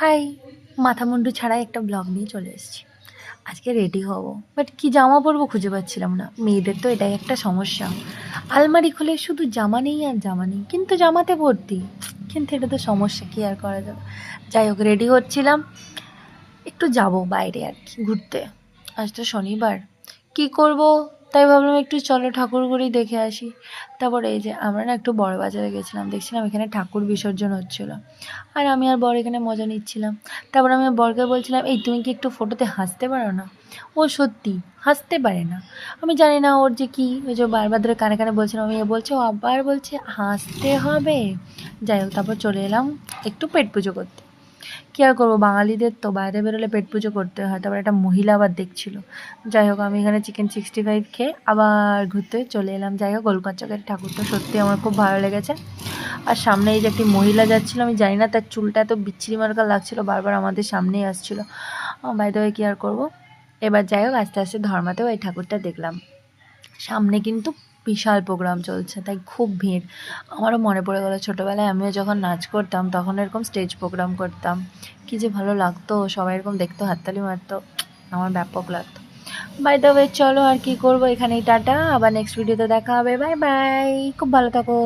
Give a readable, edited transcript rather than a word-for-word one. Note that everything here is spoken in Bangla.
হাই, মাথা মুন্ডু ছাড়াই একটা ব্লগ নিয়ে চলে এসেছি। আজকে রেডি হব, বাট কি জামা পরবো খুঁজে পাচ্ছিলাম না। মেয়েদের তো এটাই একটা সমস্যা, আলমারি খুলে শুধু জামা নেই আর জামা নেই, কিন্তু জামাতে ভর্তি। কিন্তু এটা তো সমস্যা, কি আর করা যাবে। যাই হোক, রেডি হচ্ছিলাম, একটু যাব বাইরে আর কি ঘুরতে। আজ তো শনিবার, কি করব, তাই ভাবলাম একটু চলো ঠাকুরগুলি দেখে আসি। তারপরে এই যে আমরা না একটু বড় বাজারে গেছিলাম, দেখছিলাম এখানে ঠাকুর বিসর্জন হচ্ছিল, আর আমি আর বর এখানে মজা নিচ্ছিলাম। তারপর আমি আর বরকে বলছিলাম, এই তুমি কি একটু ফটোতে হাসতে পারো না? ও সত্যি হাসতে পারে না। আমি জানি না ওর যে কী, ওই যে বারবার ধরে কানে কানে বলছিলাম, আমি বলছে, ও আবার বলছে হাসতে হবে। যাই হোক, তারপর চলে এলাম একটু পেট পুজো করতে। কী আর করবো, বাঙালিদের তো বাইরে বেরোলে পেট পুজো করতে হয়। তারপর একটা মহিলা আবার দেখছিল। যাই হোক, আমি এখানে চিকেন 65 খেয়ে আবার ঘুরতে চলে এলাম। যাই হোক, গোলকচ্চকের ঠাকুরটা সত্যি আমার খুব ভালো লেগেছে। আর সামনে এই যে একটি মহিলা যাচ্ছিল, আমি জানি না তার চুলটা এত বিচ্ছিরি মার্কা লাগছিল, বারবার আমাদের সামনেই আসছিল। বাই দ্য ওয়ে, কী আর করবো। এবার যাই হোক, আস্তে আস্তে ধর্মাতেও এই ঠাকুরটা দেখলাম। সামনে কিন্তু বিশাল প্রোগ্রাম চলছে, তাই খুব ভিড়। আমারও মনে পড়ে গেলো ছোটোবেলায় আমিও যখন নাচ করতাম, তখন এরকম স্টেজ প্রোগ্রাম করতাম। কী যে ভালো লাগতো, সবাই এরকম দেখতো, হাততালি মারতো, আমার ব্যাপক লাগতো। বাই দ্য ওয়ে, চলো আর কি করবো, এখানেই টাটা, আবার নেক্সট ভিডিওতে দেখা হবে। বাই বাই, খুব ভালো থাকো।